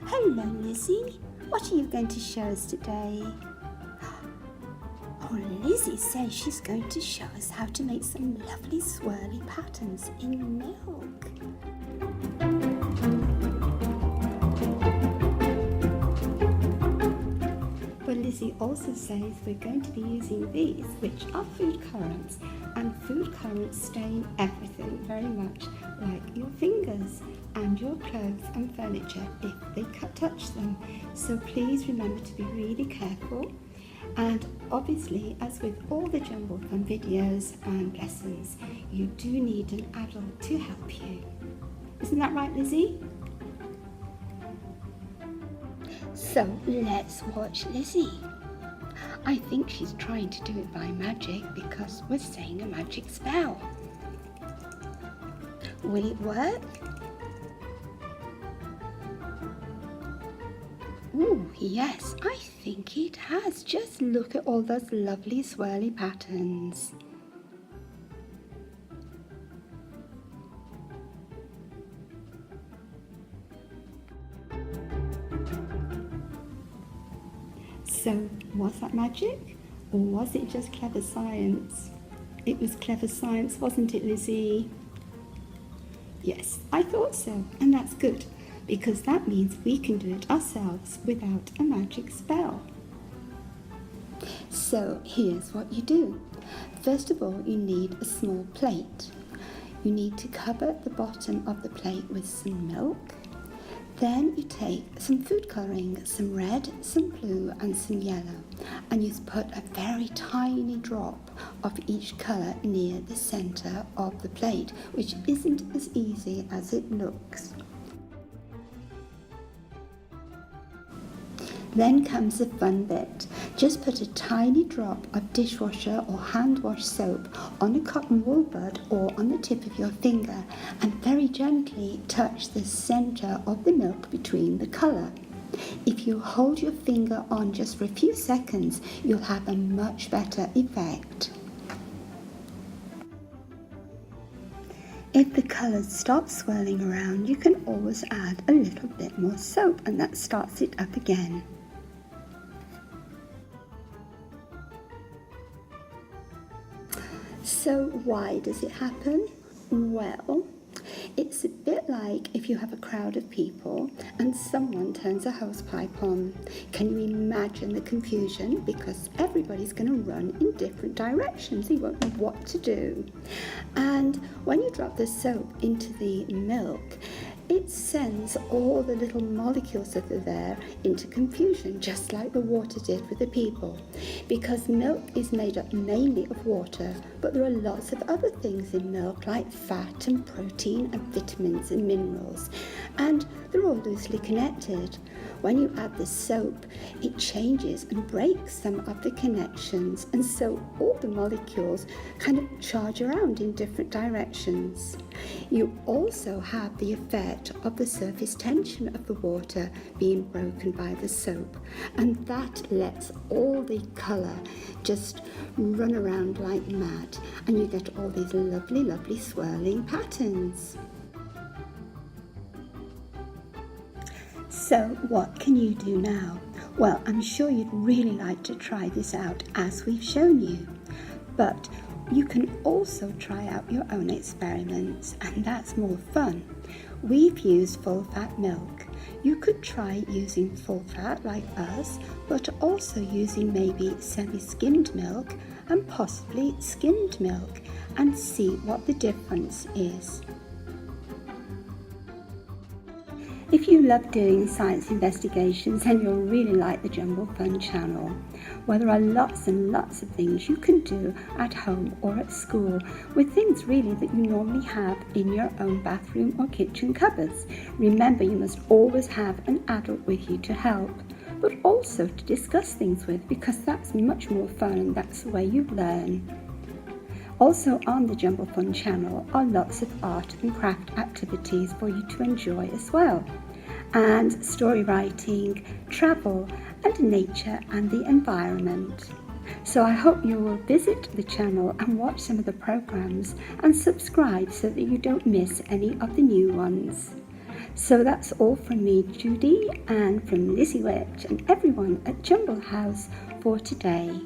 Hello, Lizzie. What are you going to show us today? Oh, Lizzie says she's going to show us how to make some lovely swirly patterns in milk. But Lizzie also says we're going to be using these, which are food currents, and food currents stain everything very much like your fingers and your clothes and furniture if they touch them. So please remember to be really careful. And obviously, as with all the Jumble Fun videos and lessons, you do need an adult to help you. Isn't that right, Lizzie? So let's watch Lizzie. I think she's trying to do it by magic because we're saying a magic spell. Will it work? Ooh, yes, I think it has. Just look at all those lovely swirly patterns. So, was that magic? Or was it just clever science? It was clever science, wasn't it, Lizzie? Yes, I thought so, and that's good, because that means we can do it ourselves without a magic spell. So here's what you do. First of all, you need a small plate. You need to cover the bottom of the plate with some milk. Then you take some food colouring, some red, some blue and some yellow, and you put a very tiny drop of each colour near the centre of the plate, which isn't as easy as it looks. Then comes the fun bit. Just put a tiny drop of dishwasher or hand wash soap on a cotton wool bud or on the tip of your finger and very gently touch the centre of the milk between the colour. If you hold your finger on just for a few seconds, you'll have a much better effect. If the colours stop swirling around, you can always add a little bit more soap and that starts it up again. So why does it happen? Well, it's a bit like if you have a crowd of people and someone turns a hose pipe on. Can you imagine the confusion? Because everybody's going to run in different directions. You won't know what to do. And when you drop the soap into the milk, it sends all the little molecules that are there into confusion, just like the water did with the people. Because milk is made up mainly of water, but there are lots of other things in milk like fat and protein and vitamins and minerals, and they're all loosely connected. When you add the soap, it changes and breaks some of the connections, and so all the molecules kind of charge around in different directions. You also have the effect of the surface tension of the water being broken by the soap, and that lets all the colour just run around like mad, and you get all these lovely swirling patterns. So what can you do now? Well, I'm sure you'd really like to try this out as we've shown you, but you can also try out your own experiments, and that's more fun. We've used full fat milk. You could try using full fat like us, but also using maybe semi-skimmed milk and possibly skimmed milk, and see what the difference is. If you love doing science investigations, then you'll really like the Jumble Fun channel, where there are lots and lots of things you can do at home or at school, with things really that you normally have in your own bathroom or kitchen cupboards. Remember, you must always have an adult with you to help, but also to discuss things with, because that's much more fun and that's the way you learn. Also on the Jumble Fun channel are lots of art and craft activities for you to enjoy as well, and story writing, travel, and nature and the environment. So I hope you will visit the channel and watch some of the programs and subscribe so that you don't miss any of the new ones. So that's all from me, Judy, and from Lizzie Witch and everyone at Jumble House for today.